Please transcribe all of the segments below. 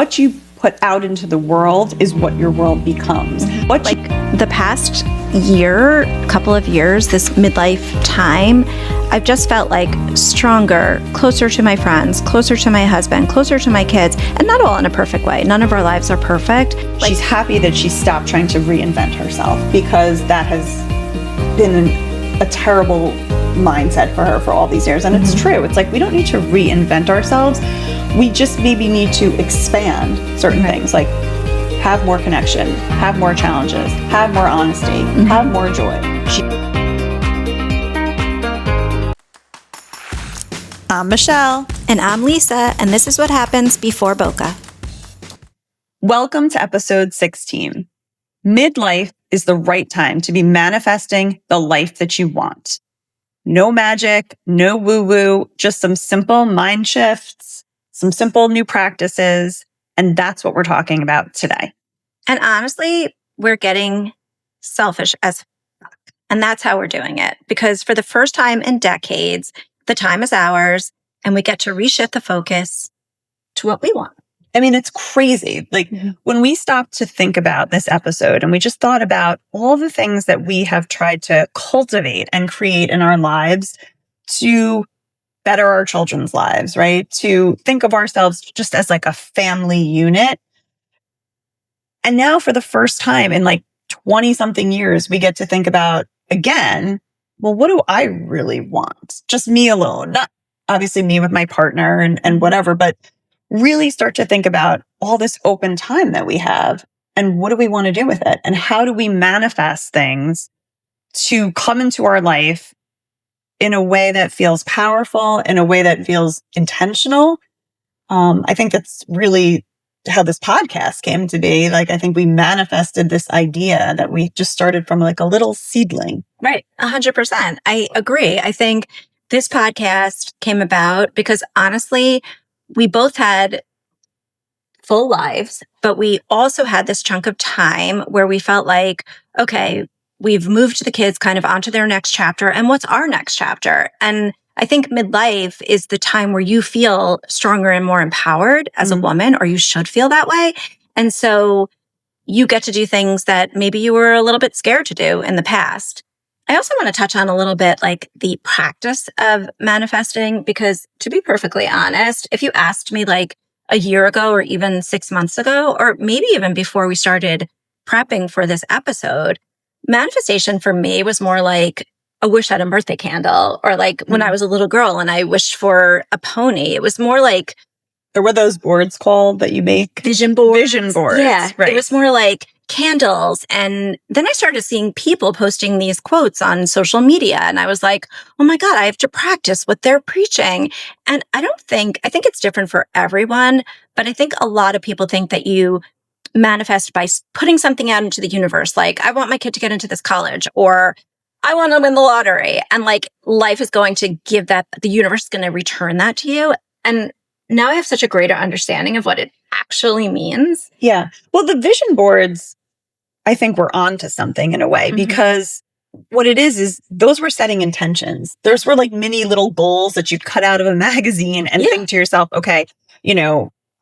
what you put out into the world is what your world becomes. Like the past year, couple of years, this midlife time, I've just felt like stronger, closer to my friends, closer to my husband, closer to my kids, and not all in a perfect way. None of our lives are perfect. She's happy that she stopped trying to reinvent herself, because that has been a terrible mindset for her for all these years. And it's true. It's like, we don't need to reinvent ourselves. We just maybe need to expand certain things, like have more connection, have more challenges, have more honesty, have more joy. I'm Michelle. And I'm Lisa, and this is what happens before Boca. Welcome to episode 16. Midlife is the right time to be manifesting the life that you want. No magic, no woo-woo, just some simple mind shifts, some simple new practices, and that's what we're talking about today. And honestly, we're getting selfish as fuck. And that's how we're doing it. Because for the first time in decades, the time is ours, and we get to reshift the focus to what we want. I mean, it's crazy. Like when we stopped to think about this episode and we just thought about all the things that we have tried to cultivate and create in our lives to better our children's lives, right? To think of ourselves just as like a family unit. And now for the first time in like 20 something years, we get to think about again, well, what do I really want? Just me alone, not obviously me with my partner and whatever, but really start to think about all this open time that we have and what do we want to do with it? And how do we manifest things to come into our life in a way that feels powerful, in a way that feels intentional? I think that's really how this podcast came to be. Like, I think we manifested this idea that we just started from like a little seedling. Right. 100%. I agree. I think this podcast came about because honestly, we both had full lives, but we also had this chunk of time where we felt like, okay, we've moved the kids kind of onto their next chapter. And what's our next chapter? And I think midlife is the time where you feel stronger and more empowered as a woman, or you should feel that way. And so you get to do things that maybe you were a little bit scared to do in the past. I also want to touch on a little bit like the practice of manifesting, because to be perfectly honest, if you asked me like a year ago or even 6 months ago, or maybe even before we started prepping for this episode, manifestation for me was more like a wish at a birthday candle, or like when I was a little girl and I wished for a pony. It was more like, or what are those boards called that you make? Vision boards. Vision boards. Yeah. Right. It was more like candles. And then I started seeing people posting these quotes on social media. And I was like, oh my God, I have to practice what they're preaching. And I think it's different for everyone, but I think a lot of people think that you manifest by putting something out into the universe. Like, I want my kid to get into this college, or I want to win the lottery. And like, life is going to give that, the universe is going to return that to you. And now I have such a greater understanding of what it actually means. Yeah. Well, the vision boards, I think we're on to something in a way, because what it is those were setting intentions. Those were like mini little goals that you'd cut out of a magazine and think to yourself, okay,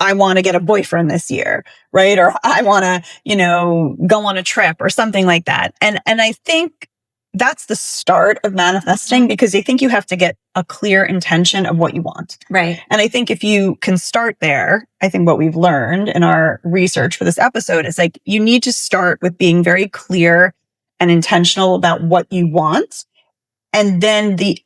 I want to get a boyfriend this year, right? Or I want to, go on a trip or something like that. And I think that's the start of manifesting, because I think you have to get a clear intention of what you want. Right. And I think if you can start there, I think what we've learned in our research for this episode is like, you need to start with being very clear and intentional about what you want. And then the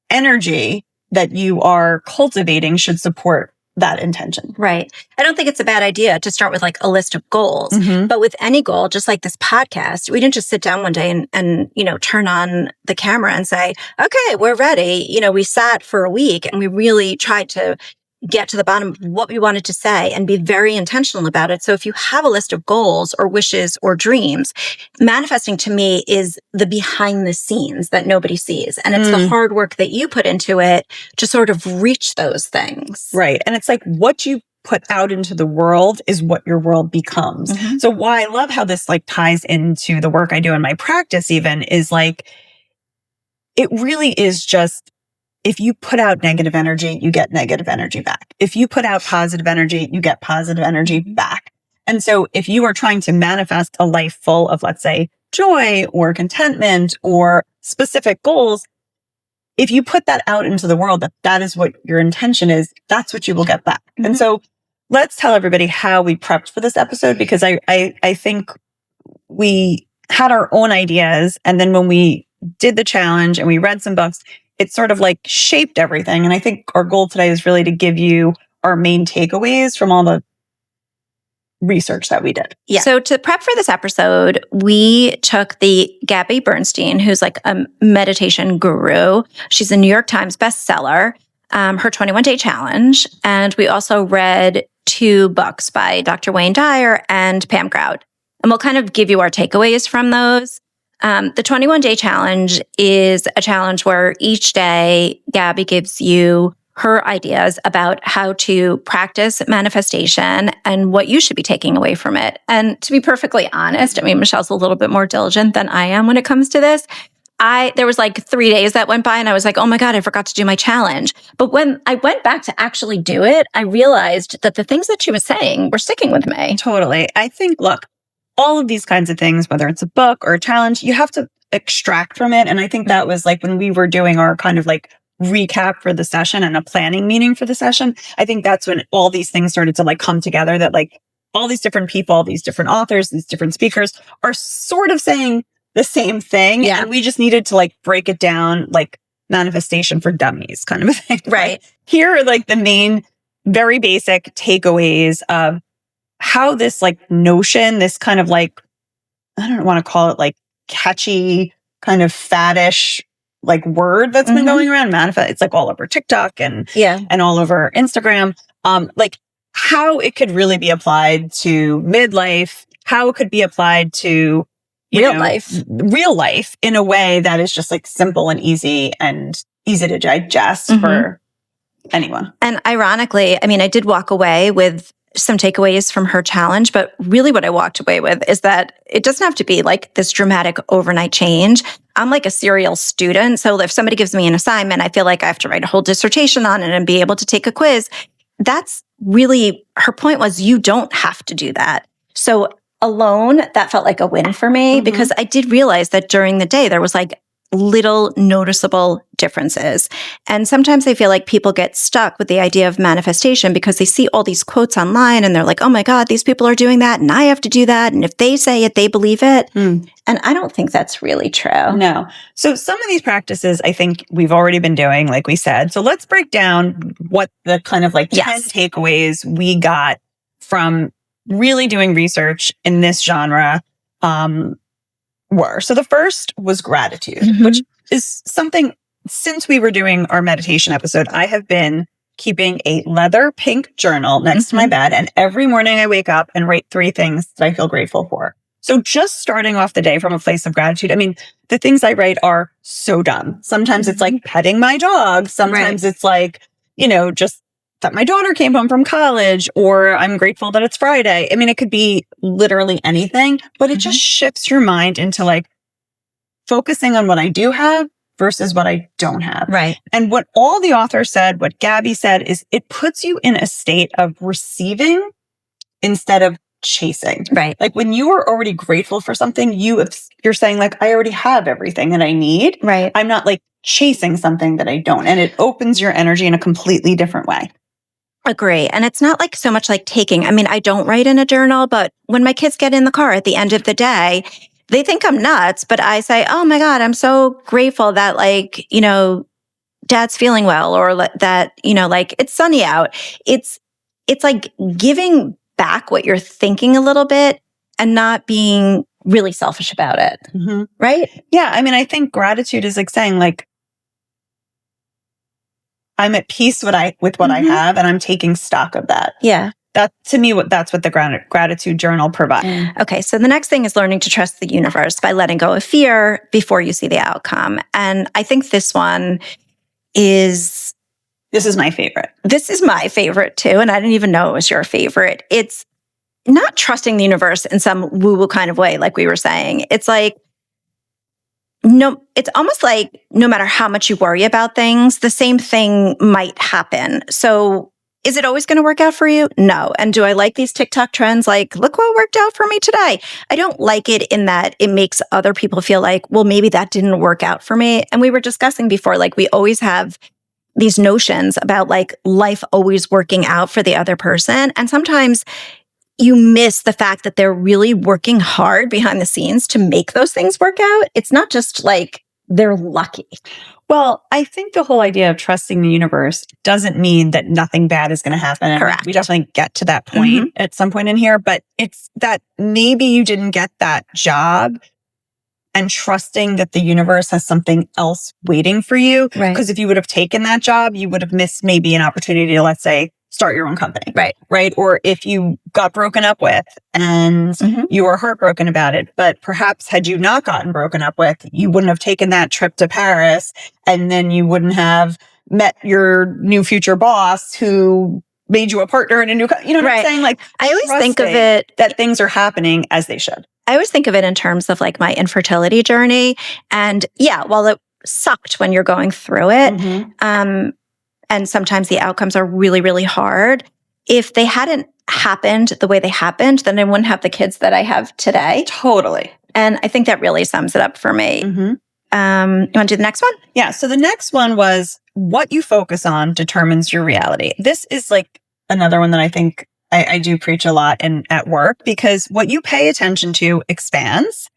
energy that you are cultivating should support that intention. Right. I don't think it's a bad idea to start with like a list of goals, but with any goal, just like this podcast, we didn't just sit down one day and turn on the camera and say, okay, we're ready. We sat for a week and we really tried to get to the bottom of what we wanted to say and be very intentional about it. So if you have a list of goals or wishes or dreams, manifesting to me is the behind the scenes that nobody sees. And it's the hard work that you put into it to sort of reach those things. Right. And it's like what you put out into the world is what your world becomes. So why I love how this like ties into the work I do in my practice even is like, it really is just if you put out negative energy, you get negative energy back. If you put out positive energy, you get positive energy back. And so if you are trying to manifest a life full of, let's say, joy or contentment or specific goals, if you put that out into the world, that is what your intention is, that's what you will get back. Mm-hmm. And so let's tell everybody how we prepped for this episode, because I think we had our own ideas. And then when we did the challenge and we read some books, it sort of like shaped everything. And I think our goal today is really to give you our main takeaways from all the research that we did. Yeah. So to prep for this episode, we took the Gabby Bernstein, who's like a meditation guru. She's a New York Times bestseller, her 21-day challenge. And we also read 2 books by Dr. Wayne Dyer and Pam Grout. And we'll kind of give you our takeaways from those. The 21-day challenge is a challenge where each day Gabby gives you her ideas about how to practice manifestation and what you should be taking away from it. And to be perfectly honest, I mean, Michelle's a little bit more diligent than I am when it comes to this. There was like 3 days that went by and I was like, oh my God, I forgot to do my challenge. But when I went back to actually do it, I realized that the things that she was saying were sticking with me. Totally. I think, look, all of these kinds of things, whether it's a book or a challenge, you have to extract from it. And I think that was like when we were doing our kind of like recap for the session and a planning meeting for the session, I think that's when all these things started to like come together, that like all these different people, these different authors, these different speakers are sort of saying the same thing. Yeah. And we just needed to like break it down, like manifestation for dummies kind of a thing. Right. Here are like the main, very basic takeaways of how this like notion, this kind of like, I don't want to call it like catchy, kind of faddish like word that's been going around, manifest. It's like all over TikTok and all over Instagram. Like how it could really be applied to midlife, how it could be applied to real life in a way that is just like simple and easy to digest for anyone. And ironically, I mean, I did walk away with some takeaways from her challenge, but really what I walked away with is that it doesn't have to be like this dramatic overnight change. I'm like a serial student. So if somebody gives me an assignment, I feel like I have to write a whole dissertation on it and be able to take a quiz. That's really, her point was you don't have to do that. So alone, that felt like a win for me because I did realize that during the day, there was like little noticeable differences. And sometimes I feel like people get stuck with the idea of manifestation because they see all these quotes online and they're like, oh my God, these people are doing that and I have to do that. And if they say it, they believe it. And I don't think that's really true. No. So some of these practices, I think we've already been doing, like we said. So let's break down what the kind of like 10 takeaways we got from really doing research in this genre were. So the first was gratitude, which is something since we were doing our meditation episode, I have been keeping a leather pink journal next to my bed. And every morning I wake up and write 3 things that I feel grateful for. So just starting off the day from a place of gratitude. I mean, the things I write are so dumb. Sometimes it's like petting my dog. Sometimes it's like, you know, just that my daughter came home from college, or I'm grateful that it's Friday. I mean, it could be literally anything, but it just shifts your mind into like focusing on what I do have versus what I don't have. Right. And what all the authors said, what Gabby said, is it puts you in a state of receiving instead of chasing. Right. Like when you are already grateful for something, you're saying like, I already have everything that I need. Right. I'm not like chasing something that I don't. And it opens your energy in a completely different way. Agree. And it's not like so much like taking. I mean, I don't write in a journal, but when my kids get in the car at the end of the day, they think I'm nuts, but I say, oh my God, I'm so grateful that like, you know, dad's feeling well, or that, you know, like it's sunny out. It's like giving back what you're thinking a little bit and not being really selfish about it. Right? Yeah. I mean, I think gratitude is like saying like, I'm at peace with what I have, and I'm taking stock of that. Yeah. That to me, that's what the gratitude journal provides. Okay. So the next thing is learning to trust the universe by letting go of fear before you see the outcome. And I think this one is... This is my favorite. This is my favorite too. And I didn't even know it was your favorite. It's not trusting the universe in some woo-woo kind of way, like we were saying. It's like no, it's almost like no matter how much you worry about things, the same thing might happen. So is it always going to work out for you? No. And do I like these TikTok trends? Like, look what worked out for me today. I don't like it in that it makes other people feel like, well, maybe that didn't work out for me. And we were discussing before, like we always have these notions about like life always working out for the other person. And sometimes you miss the fact that they're really working hard behind the scenes to make those things work out. It's not just like they're lucky. Well, I think the whole idea of trusting the universe doesn't mean that nothing bad is going to happen. And Correct. we definitely get to that point at some point in here, but it's that maybe you didn't get that job and trusting that the universe has something else waiting for you. Right. Because if you would have taken that job, you would have missed maybe an opportunity to, let's say, start your own company. Right. Or if you got broken up with and you were heartbroken about it, but perhaps had you not gotten broken up with, you wouldn't have taken that trip to Paris, and then you wouldn't have met your new future boss who made you a partner in a new, you know what I'm saying? Like, I always think of it that things are happening as they should. I always think of it in terms of like my infertility journey. And yeah, while it sucked when you're going through it, and sometimes the outcomes are really, really hard. If they hadn't happened the way they happened, then I wouldn't have the kids that I have today. Totally. And I think that really sums it up for me. You want to do the next one? Yeah. So the next one was what you focus on determines your reality. This is like another one that I think I do preach a lot at work, because what you pay attention to expands.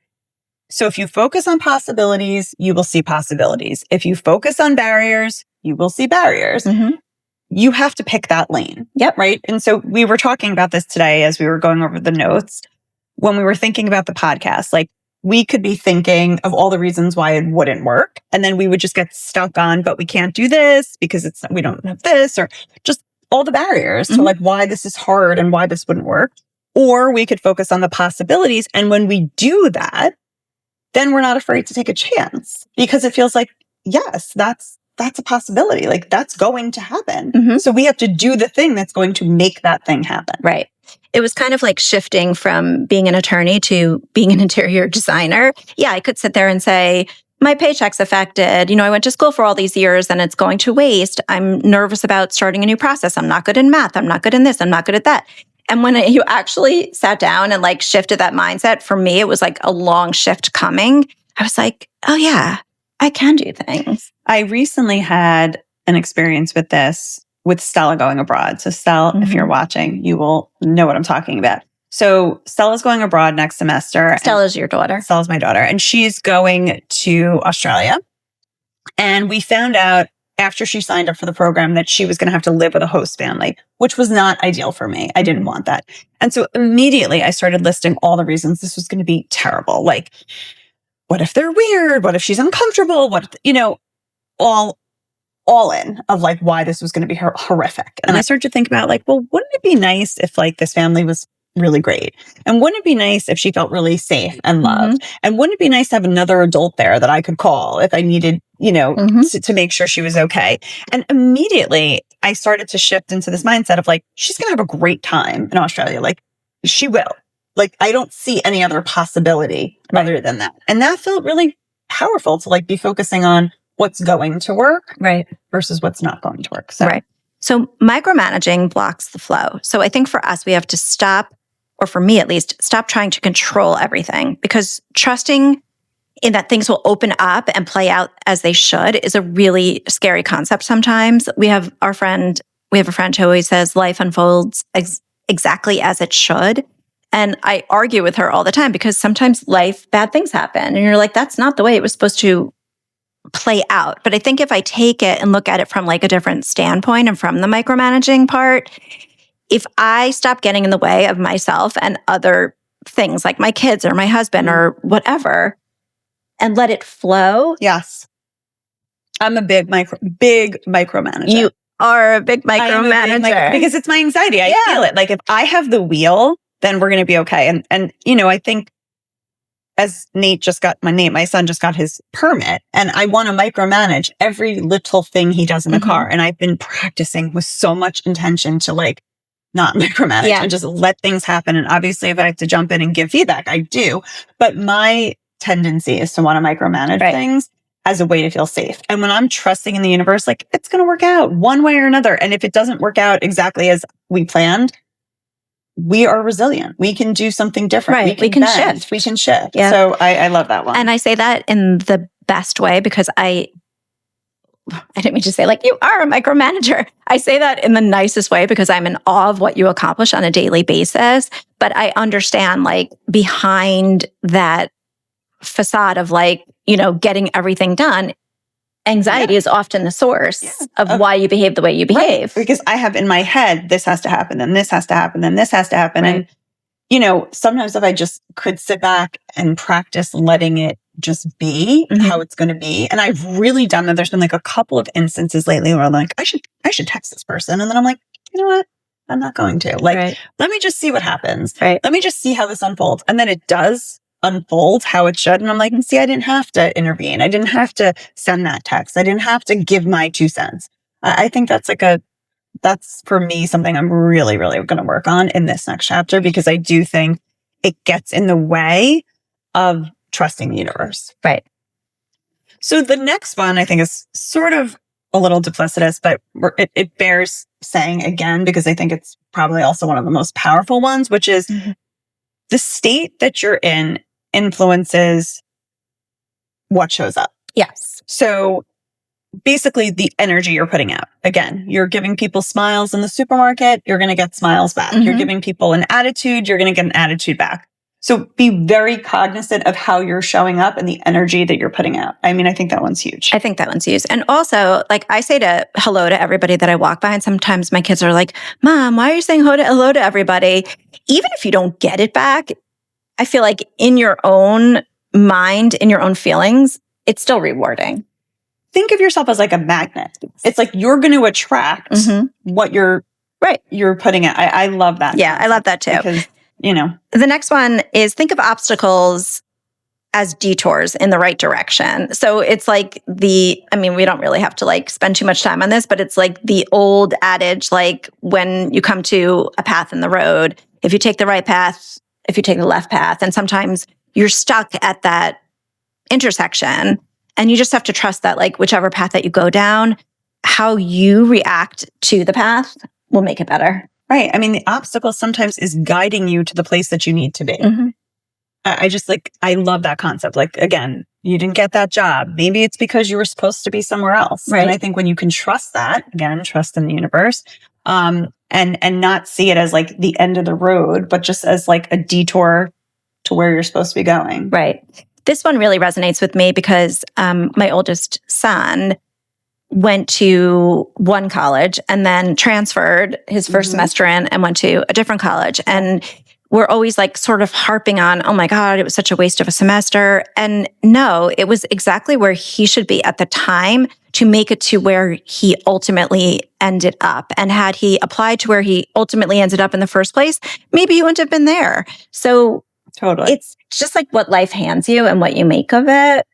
So if you focus on possibilities, you will see possibilities. If you focus on barriers, you will see barriers. You have to pick that lane. Yep. Right. And so we were talking about this today as we were going over the notes when we were thinking about the podcast. Like, we could be thinking of all the reasons why it wouldn't work. And then we would just get stuck on, but we can't do this because we don't have this, or just all the barriers to like why this is hard and why this wouldn't work. Or we could focus on the possibilities. And when we do that, then we're not afraid to take a chance, because it feels like, yes, that's a possibility. Like, that's going to happen. So we have to do the thing that's going to make that thing happen. Right. It was kind of like shifting from being an attorney to being an interior designer. Yeah, I could sit there and say, my paycheck's affected. You know, I went to school for all these years and it's going to waste. I'm nervous about starting a new process. I'm not good in math. I'm not good in this. I'm not good at that. And when you actually sat down and like shifted that mindset, for me, it was like a long shift coming. I was like, oh yeah, I can do things. I recently had an experience with this with Stella going abroad. So Stella, if you're watching, you will know what I'm talking about. So Stella's going abroad next semester. Stella's your daughter. Stella's my daughter. And she's going to Australia. And we found out after she signed up for the program that she was going to have to live with a host family, which was not ideal for me. I didn't want that. And so immediately I started listing all the reasons this was going to be terrible. Like, what if they're weird? What if she's uncomfortable? What, you know, all in of like why this was going to be horrific. And I started to think about like, well, wouldn't it be nice if like this family was really great? And wouldn't it be nice if she felt really safe and loved? And wouldn't it be nice to have another adult there that I could call if I needed, you know, to make sure she was okay? And immediately I started to shift into this mindset of like, she's going to have a great time in Australia. Like, she will. Like, I don't see any other possibility other than that. And that felt really powerful to like be focusing on what's going to work versus what's not going to work. So micromanaging blocks the flow. So I think for us, we have to stop, or for me at least, stop trying to control everything, because trusting in that things will open up and play out as they should is a really scary concept sometimes. We have a friend who always says life unfolds exactly as it should. And I argue with her all the time, because sometimes bad things happen. And you're like, that's not the way it was supposed to play out. But I think if I take it and look at it from like a different standpoint and from the micromanaging part, if I stop getting in the way of myself and other things like my kids or my husband or whatever, and let it flow. Yes. I'm a big micromanager. You are a big micromanager. Because it's my anxiety. I feel it. Like, if I have the wheel, then we're going to be okay. And, you know, I think as my son just got his permit, and I want to micromanage every little thing he does in the car. And I've been practicing with so much intention to like not micromanage and just let things happen. And obviously if I have to jump in and give feedback, I do. But my tendency is to want to micromanage things as a way to feel safe. And when I'm trusting in the universe, like, it's going to work out one way or another. And if it doesn't work out exactly as we planned, we are resilient. We can do something different. Right. We can shift. We can shift. Yeah. So I love that one. And I say that in the best way because I didn't mean to say like, you are a micromanager. I say that in the nicest way because I'm in awe of what you accomplish on a daily basis. But I understand like behind that facade of like, getting everything done, anxiety is often the source of why you behave the way you behave. Right. Because I have in my head, this has to happen, then this has to happen, then this has to happen. Right. And, sometimes if I just could sit back and practice letting it just be how it's going to be. And I've really done that. There's been like a couple of instances lately where I'm like, I should text this person. And then I'm like, you know what? I'm not going to. Like, let me just see what happens. Right. Let me just see how this unfolds. And then it does unfold how it should. And I'm like, see, I didn't have to intervene. I didn't have to send that text. I didn't have to give my 2 cents. I think that's that's for me something I'm really, really going to work on in this next chapter, because I do think it gets in the way of trusting the universe. Right. So the next one I think is sort of a little duplicitous, but it bears saying again, because I think it's probably also one of the most powerful ones, which is the state that you're in influences what shows up. Yes. So basically the energy you're putting out. Again, you're giving people smiles in the supermarket, you're going to get smiles back. You're giving people an attitude, you're going to get an attitude back. So be very cognizant of how you're showing up and the energy that you're putting out. I mean, I think that one's huge. I think that one's huge. And also, like I say hello to everybody that I walk by. And sometimes my kids are like, Mom, why are you saying hello to everybody? Even if you don't get it back, I feel like in your own mind, in your own feelings, it's still rewarding. Think of yourself as like a magnet. It's like you're going to attract what you're putting out. I love that. Yeah, I love that too. Because, The next one is think of obstacles as detours in the right direction. So it's like we don't really have to like spend too much time on this, but it's like the old adage, like when you come to a path in the road, if you take the right path, if you take the left path, and sometimes you're stuck at that intersection and you just have to trust that like whichever path that you go down, how you react to the path will make it better. Right. I mean, the obstacle sometimes is guiding you to the place that you need to be. I love that concept. Like, again, you didn't get that job. Maybe it's because you were supposed to be somewhere else. Right. And I think when you can trust that, again, trust in the universe, and not see it as like the end of the road, but just as like a detour to where you're supposed to be going. Right. This one really resonates with me because my oldest son went to one college and then transferred his first semester in and went to a different college. And we're always like sort of harping on, oh my God, it was such a waste of a semester. And no, it was exactly where he should be at the time to make it to where he ultimately ended up. And had he applied to where he ultimately ended up in the first place, maybe he wouldn't have been there. So totally, it's just like what life hands you and what you make of it.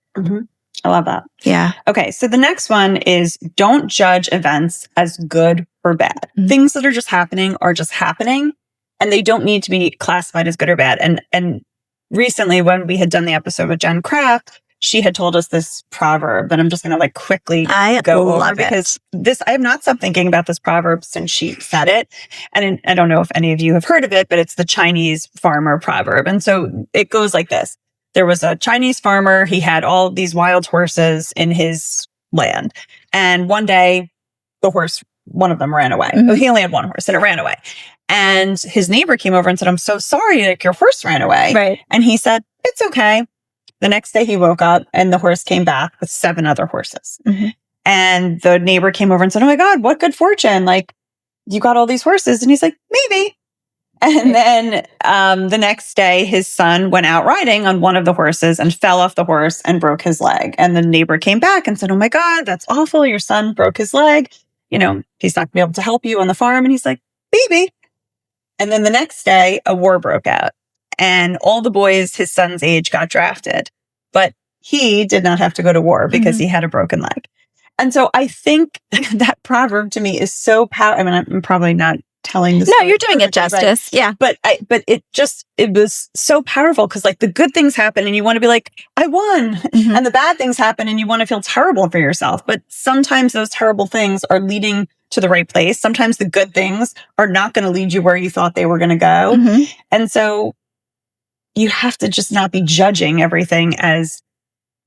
I love that. Yeah. Okay. So the next one is don't judge events as good or bad. Things that are just happening are just happening, and they don't need to be classified as good or bad. And recently when we had done the episode with Jen Kraft, she had told us this proverb that I'm just going to like quickly go over because I have not stopped thinking about this proverb since she said it. And I don't know if any of you have heard of it, but it's the Chinese farmer proverb. And so it goes like this. There was a Chinese farmer. He had all these wild horses in his land. And one day, one of them ran away. He only had one horse and it ran away. And his neighbor came over and said, I'm so sorry, like your horse ran away. Right. And he said, it's okay. The next day he woke up and the horse came back with 7 other horses. And the neighbor came over and said, oh my God, what good fortune. Like you got all these horses. And he's like, maybe. And then the next day, his son went out riding on one of the horses and fell off the horse and broke his leg. And the neighbor came back and said, oh my God, that's awful. Your son broke his leg. He's not going to be able to help you on the farm. And he's like, maybe. And then the next day, a war broke out. And all the boys his son's age got drafted. But he did not have to go to war because he had a broken leg. And so I think that proverb to me is so powerful. I mean, I'm probably not telling this. No, you're doing it justice. Right? Yeah. But it was so powerful because like the good things happen and you want to be like, I won. Mm-hmm. And the bad things happen and you want to feel terrible for yourself. But sometimes those terrible things are leading to the right place. Sometimes the good things are not going to lead you where you thought they were going to go. Mm-hmm. And so you have to just not be judging everything as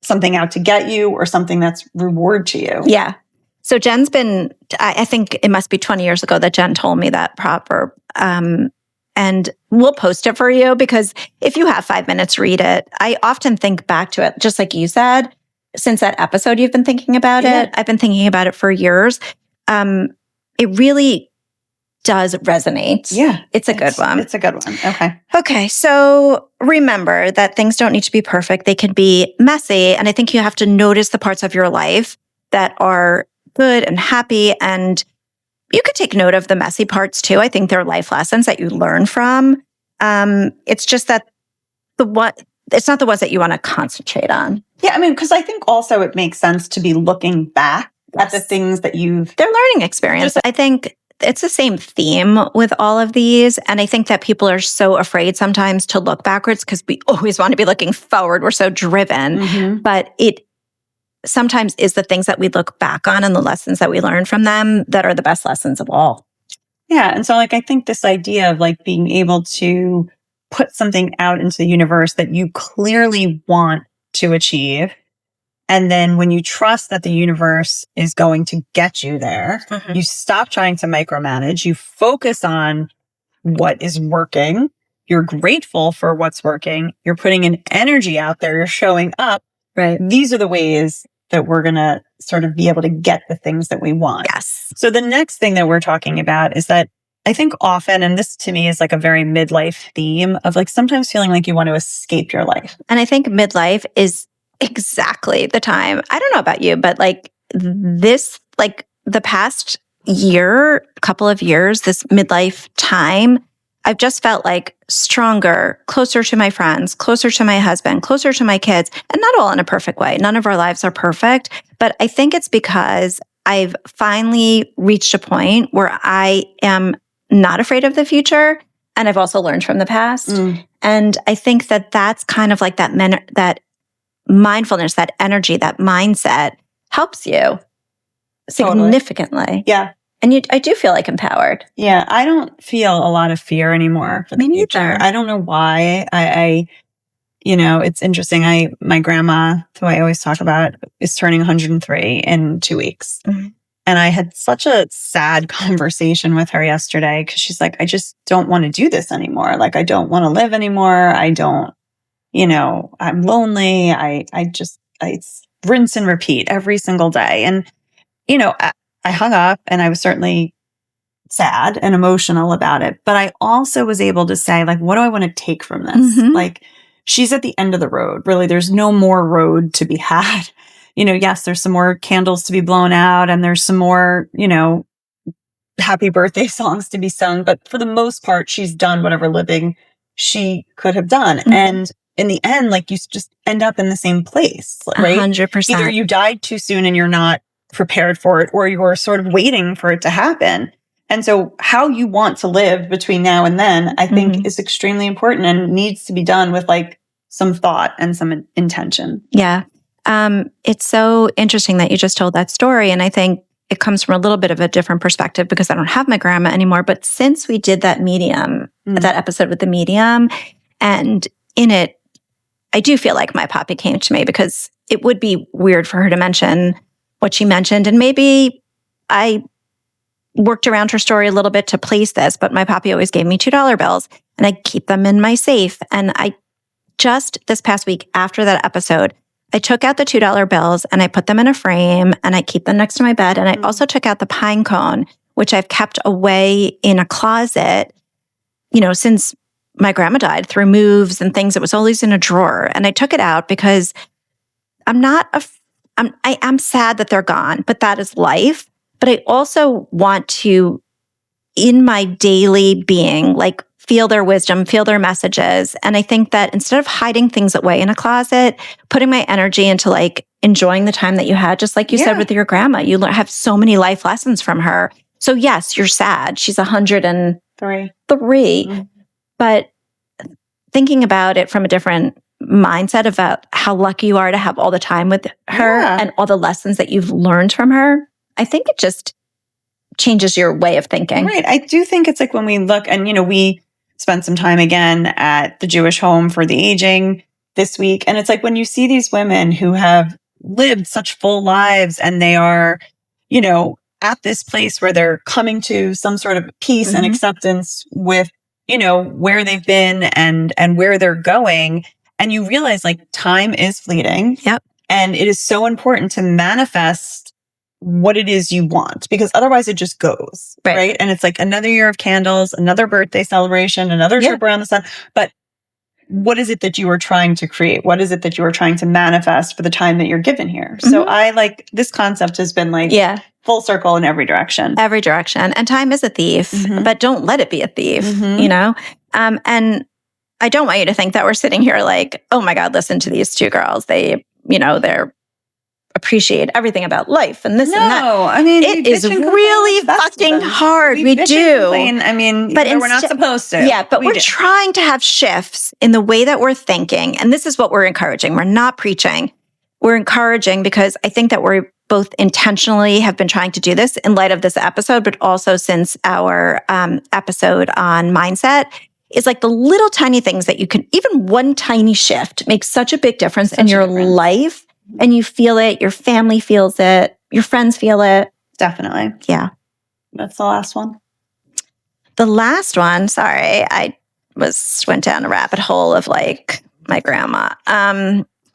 something out to get you or something that's reward to you. Yeah. So Jen's been, I think it must be 20 years ago that Jen told me that proverb. And we'll post it for you because if you have 5 minutes, read it. I often think back to it, just like you said, since that episode, you've been thinking about it. I've been thinking about it for years. It really does resonate. Yeah. It's a good one. It's a good one. Okay. Okay. So remember that things don't need to be perfect. They can be messy. And I think you have to notice the parts of your life that are good and happy. And you could take note of the messy parts too. I think they're life lessons that you learn from. It's just that it's not the ones that you want to concentrate on. Yeah. I mean, because I think also it makes sense to be looking back at the things that they're learning experience. I think it's the same theme with all of these. And I think that people are so afraid sometimes to look backwards because we always want to be looking forward. We're so driven. Mm-hmm. But it sometimes is the things that we look back on and the lessons that we learn from them that are the best lessons of all. Yeah. And so like, I think this idea of like being able to put something out into the universe that you clearly want to achieve. And then when you trust that the universe is going to get you there, mm-hmm. you stop trying to micromanage, you focus on what is working, you're grateful for what's working, you're putting an energy out there, you're showing up. Right. These are the ways that we're going to sort of be able to get the things that we want. Yes. So the next thing that we're talking about is that I think often, and this to me is like a very midlife theme of like sometimes feeling like you want to escape your life. And I think midlife is exactly the time. I don't know about you, but like this, like the past couple of years, this midlife time, I've just felt like stronger, closer to my friends, closer to my husband, closer to my kids, and not all in a perfect way. None of our lives are perfect, but I think it's because I've finally reached a point where I am not afraid of the future. And I've also learned from the past. And I think that that's kind of like that mindfulness, that energy, that mindset helps you significantly. Totally. Yeah. And I do feel like empowered. Yeah. I don't feel a lot of fear anymore for the future. I don't know why. I it's interesting. My grandma, who I always talk about, is turning 103 in 2 weeks. Mm-hmm. And I had such a sad conversation with her yesterday because she's like, I just don't want to do this anymore. Like, I don't want to live anymore. I don't, I'm lonely. It's rinse and repeat every single day. And, I hung up and I was certainly sad and emotional about it. But I also was able to say, like, what do I want to take from this? Mm-hmm. Like, she's at the end of the road. Really, there's no more road to be had. Yes, there's some more candles to be blown out and there's some more, happy birthday songs to be sung. But for the most part, she's done whatever living she could have done. Mm-hmm. And in the end, like, you just end up in the same place, right? 100%. Either you died too soon and you're not prepared for it, or you're sort of waiting for it to happen. And so how you want to live between now and then, I think mm-hmm. is extremely important and needs to be done with like some thought and some intention. Yeah. It's so interesting that you just told that story. And I think it comes from a little bit of a different perspective because I don't have my grandma anymore. But since we did that that episode with the medium, and in it, I do feel like my poppy came to me because it would be weird for her to mention what she mentioned. And maybe I worked around her story a little bit to place this, but my poppy always gave me $2 bills and I keep them in my safe. And I just this past week after that episode, I took out the $2 bills and I put them in a frame and I keep them next to my bed. And I also took out the pine cone, which I've kept away in a closet, since my grandma died through moves and things. It was always in a drawer. And I took it out because I am sad that they're gone, but that is life. But I also want to, in my daily being, like feel their wisdom, feel their messages. And I think that instead of hiding things away in a closet, putting my energy into like enjoying the time that you had, just like you said with your grandma, you have so many life lessons from her So yes, you're sad. She's 103. Mm-hmm. But thinking about it from a different mindset about how lucky you are to have all the time with her and all the lessons that you've learned from her, I think it just changes your way of thinking. Right. I do think it's like when we look and, we spent some time again at the Jewish home for the aging this week. And it's like when you see these women who have lived such full lives and they are, at this place where they're coming to some sort of peace and acceptance with, where they've been and where they're going. And you realize like time is fleeting. Yep. And it is so important to manifest what it is you want, because otherwise it just goes, right? And it's like another year of candles, another birthday celebration, another trip around the sun. But what is it that you are trying to create? What is it that you are trying to manifest for the time that you're given here? So I like this concept has been like full circle in every direction. Every direction. And time is a thief, but don't let it be a thief, And I don't want you to think that we're sitting here like, oh my God, listen to these two girls. They, they're appreciate everything about life and this and that. No, I mean, it is really fucking hard. We do. Complain. I mean, but we're not supposed to. Yeah, but we're trying to have shifts in the way that we're thinking. And this is what we're encouraging. We're not preaching. We're encouraging because I think that we're both intentionally have been trying to do this in light of this episode, but also since our episode on mindset. Is like the little tiny things that you can, even one tiny shift makes such a big difference in your life. And you feel it, your family feels it, your friends feel it. Definitely. Yeah. That's the last one. The last one, sorry, I went down a rabbit hole of like my grandma.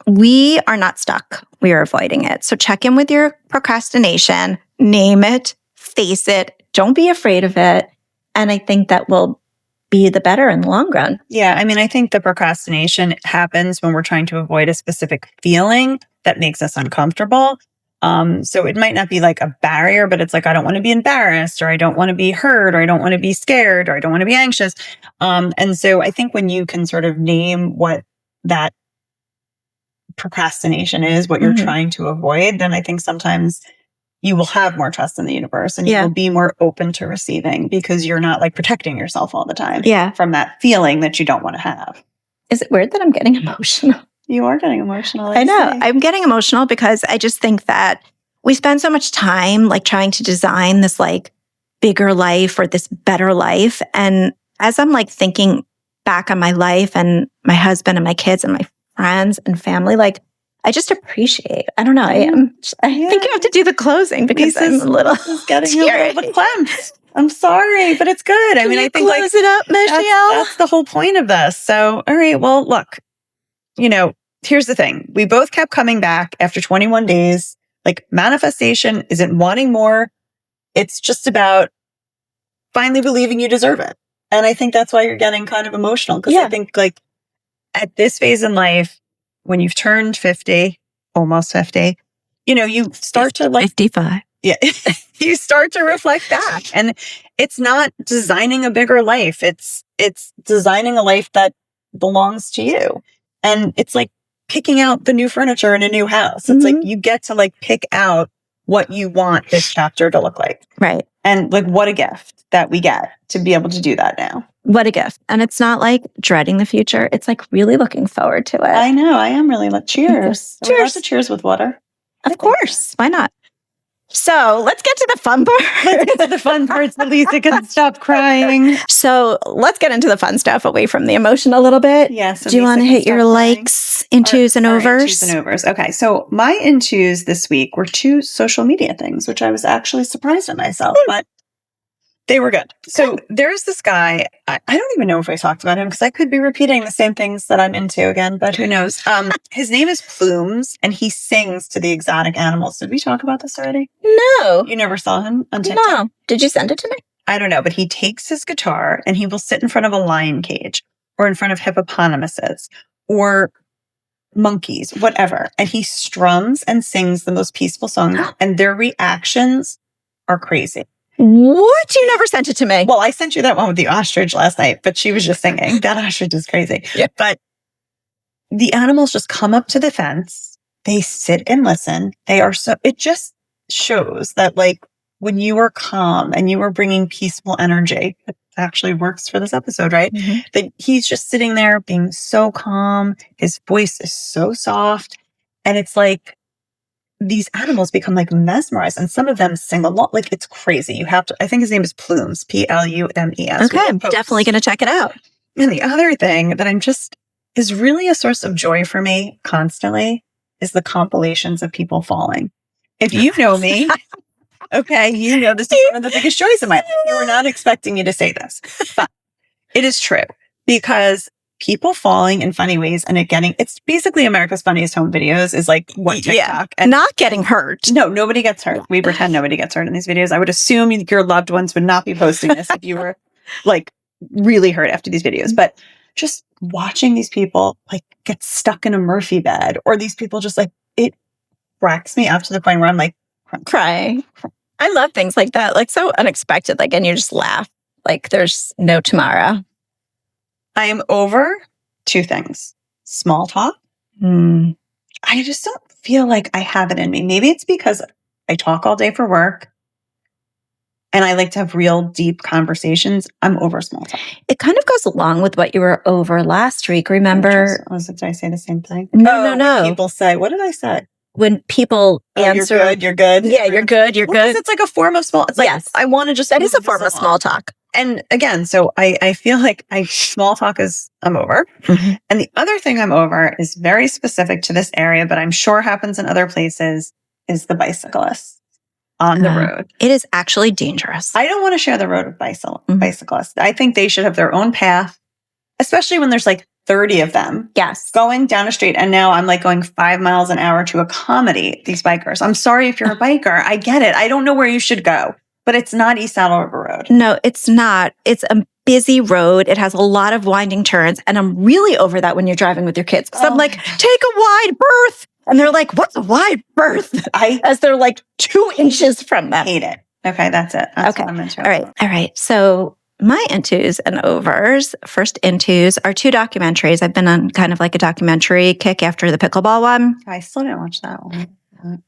We are not stuck. We are avoiding it. So check in with your procrastination, name it, face it, don't be afraid of it. And I think that will be the better in the long run. Yeah. I mean, I think the procrastination happens when we're trying to avoid a specific feeling that makes us uncomfortable. So it might not be like a barrier, but it's like, I don't want to be embarrassed, or I don't want to be hurt, or I don't want to be scared, or I don't want to be anxious. And so I think when you can sort of name what that procrastination is, what you're trying to avoid, then I think sometimes you will have more trust in the universe and you will be more open to receiving because you're not like protecting yourself all the time from that feeling that you don't want to have. Is it weird that I'm getting emotional? You are getting emotional. I know. I'm getting emotional because I just think that we spend so much time like trying to design this like bigger life or this better life. And as I'm like thinking back on my life and my husband and my kids and my friends and family, like I just appreciate. I don't know. I think you have to do the closing because I'm a little getting a little bit clamped. I'm sorry, but it's good. I mean, I think close it up, Michelle. That's the whole point of this. So, all right. Well, look, here's the thing. We both kept coming back after 21 days. Like manifestation isn't wanting more. It's just about finally believing you deserve it. And I think that's why you're getting kind of emotional. Because I think like at this phase in life, when you've turned 50, almost 50, you start to like 55. Yeah. You start to reflect back, and it's not designing a bigger life. It's designing a life that belongs to you. And it's like picking out the new furniture in a new house. It's like you get to like pick out what you want this chapter to look like. Right. And like what a gift that we get to be able to do that now. What a gift. And it's not like dreading the future. It's like really looking forward to it. I know. I am really cheers. Cheers. Cheers with water. Of course. Why not? So let's get to the fun part. Let's get to the fun parts. At least I can stop crying. So let's get into the fun stuff away from the emotion a little bit. Yes. Do you want to hit your likes, intos, and overs? Intos and overs. Okay. So my intos this week were 2 social media things, which I was actually surprised at myself, but they were good. So there's this guy. I don't even know if I talked about him because I could be repeating the same things that I'm into again, but who knows? His name is Plumes, and he sings to the exotic animals. Did we talk about this already? No. You never saw him on TikTok? No. Did you send it to me? I don't know, but he takes his guitar and he will sit in front of a lion cage or in front of hippopotamuses or monkeys, whatever. And he strums and sings the most peaceful songs, and their reactions are crazy. What? You never sent it to me. Well, I sent you that one with the ostrich last night, but she was just singing. That ostrich is crazy. Yeah. But the animals just come up to the fence. They sit and listen. It just shows that like when you were calm and you were bringing peaceful energy, it actually works for this episode, right? Mm-hmm. That he's just sitting there being so calm. His voice is so soft. And it's like these animals become like mesmerized, and some of them sing a lot. Like it's crazy. You have to, I think his name is Plumes, Plumes. Okay, I'm definitely going to check it out. And the other thing that is really a source of joy for me constantly is the compilations of people falling. If you know me, okay, you know this is one of the biggest joys of my life. You were not expecting me to say this, but it is true because people falling in funny ways and it's basically America's Funniest Home Videos is like one TikTok. Yeah, and not getting hurt. No, nobody gets hurt. We pretend nobody gets hurt in these videos. I would assume your loved ones would not be posting this if you were like really hurt after these videos. But just watching these people like get stuck in a Murphy bed, or these people just like, it cracks me up to the point where I'm like crying. I love things like that, like so unexpected, like, and you just laugh like there's no tomorrow. I am over two things. Small talk. I just don't feel like I have it in me. Maybe it's because I talk all day for work and I like to have real deep conversations. I'm over small talk. It kind of goes along with what you were over last week. Remember? Did I say the same thing? No. People say, what did I say? When people answer, you're good. Yeah, you're good. You're good. It's like a form of small. It's like, yes, I want to just. That is a form of small talk. And again, so I feel like small talk I'm over. Mm-hmm. And the other thing I'm over is very specific to this area, but I'm sure happens in other places, is the bicyclists on the road. It is actually dangerous. I don't want to share the road with bicyclists. I think they should have their own path, especially when there's like 30 of them. Yes. Going down a street. And now I'm like going 5 miles an hour to accommodate these bikers. I'm sorry if you're a biker. I get it. I don't know where you should go. But it's not East Saddle River Road. No, it's not. It's a busy road. It has a lot of winding turns. And I'm really over that when you're driving with your kids. Because I'm like, take a wide berth. And they're like, what's a wide berth? As they're like 2 inches from them. Hate it. Okay, that's it. That's what I'm into. All right. So my intos and overs, first intos are 2 documentaries. I've been on kind of like a documentary kick after the pickleball one. I still didn't watch that one.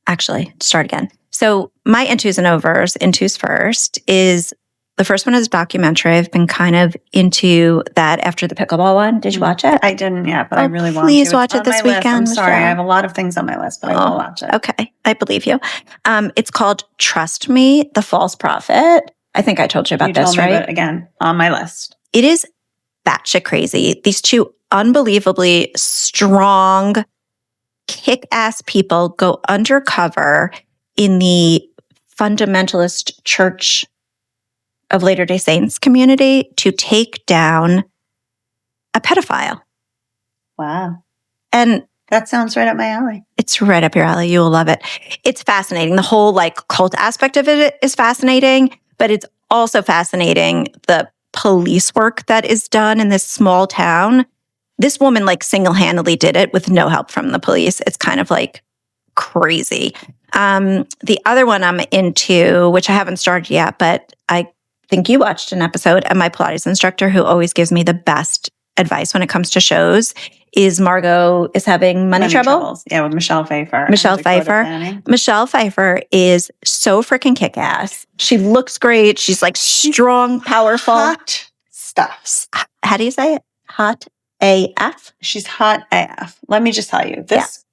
Actually, start again. So my intos and overs, intos first, is the first one is a documentary. I've been kind of into that after the pickleball one. Did you watch it? I didn't yet, but I really want to. Please watch it this weekend. I'm sorry. I have a lot of things on my list, but I will watch it. Okay. I believe you. It's called Trust Me, The False Prophet. I think I told you about this, right? But again, on my list. It is batshit crazy. These 2 unbelievably strong, kick-ass people go undercover in the fundamentalist Church of Latter-day Saints community to take down a pedophile. Wow. And that sounds right up my alley. It's right up your alley. You will love it. It's fascinating. The whole like cult aspect of it is fascinating, but it's also fascinating the police work that is done in this small town. This woman like single-handedly did it with no help from the police. It's kind of like crazy. The other one I'm into, which I haven't started yet, but I think you watched an episode, and my Pilates instructor, who always gives me the best advice when it comes to shows, is Margot is having money troubles. Yeah, with Michelle Pfeiffer. Michelle Pfeiffer is so freaking kick-ass. She looks great. She's like strong, powerful. Hot stuff. How do you say it? Hot AF? She's hot AF. Let me just tell you, this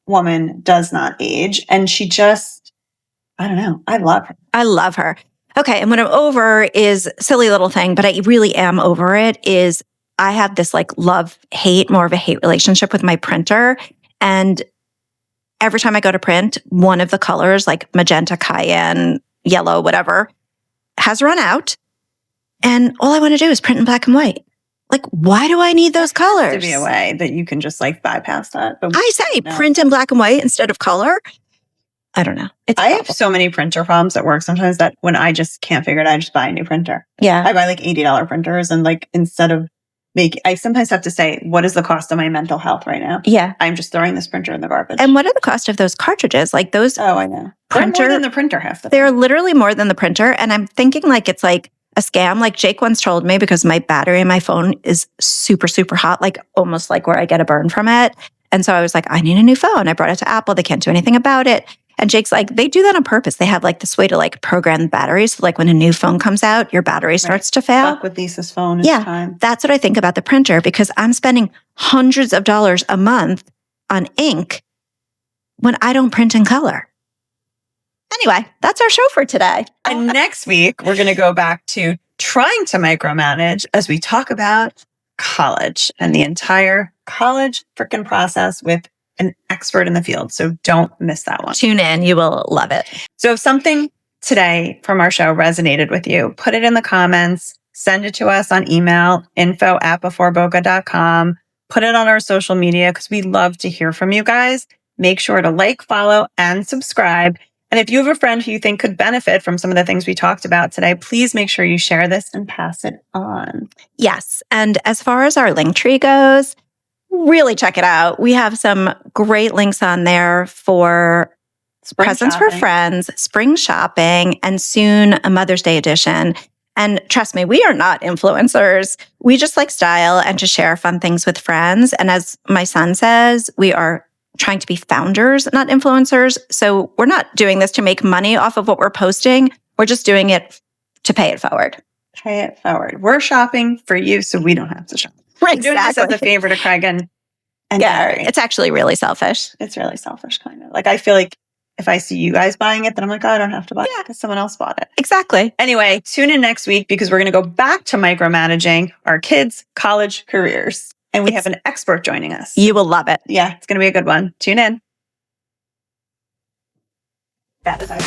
woman does not age. And she just, I don't know. I love her. I love her. Okay. And what I'm over is silly little thing, but I really am over it, is I have this like love-hate, more of a hate relationship with my printer. And every time I go to print, one of the colors, like magenta, cayenne, yellow, whatever, has run out. And all I want to do is print in black and white. Like, why do I need those colors? There has to be a way that you can just like bypass that. But I say print in black and white instead of color. I don't know. I have so many printer problems at work sometimes that when I just can't figure it out, I just buy a new printer. Yeah. I buy like $80 printers, and like instead of I sometimes have to say, what is the cost of my mental health right now? Yeah. I'm just throwing this printer in the garbage. And what are the cost of those cartridges? Like those. Oh, I know. They're more than the printer half the time. They're literally more than the printer. And I'm thinking like it's like a scam. Like Jake once told me, because my battery in my phone is super, super hot, like almost like where I get a burn from it. And so I was like, I need a new phone. I brought it to Apple. They can't do anything about it. And Jake's like, they do that on purpose. They have like this way to like program the batteries. So like when a new phone comes out, your battery starts to fail. Fuck with Lisa's phone each time. That's what I think about the printer, because I'm spending hundreds of dollars a month on ink when I don't print in color. Anyway, that's our show for today. And next week, we're going to go back to trying to micromanage as we talk about college and the entire college frickin' process with an expert in the field. So don't miss that one. Tune in. You will love it. So if something today from our show resonated with you, put it in the comments, send it to us on email, info@beforeboca.com. Put it on our social media because we love to hear from you guys. Make sure to like, follow, and subscribe. And if you have a friend who you think could benefit from some of the things we talked about today, please make sure you share this and pass it on. Yes. And as far as our Linktree goes, really check it out. We have some great links on there for Spring presents shopping for friends, spring shopping, and soon a Mother's Day edition. And trust me, we are not influencers. We just like style and to share fun things with friends. And as my son says, we are trying to be founders, not influencers. So we're not doing this to make money off of what we're posting. We're just doing it to pay it forward. Pay it forward. We're shopping for you so we don't have to shop. Right, We're doing this as a favor to Craig and Gary. It's actually really selfish. It's really selfish, kind of. Like, I feel like if I see you guys buying it, then I'm like, oh, I don't have to buy it because someone else bought it. Exactly. Anyway, tune in next week because we're going to go back to micromanaging our kids' college careers. And we have an expert joining us. You will love it. Yeah, it's going to be a good one. Tune in. That is our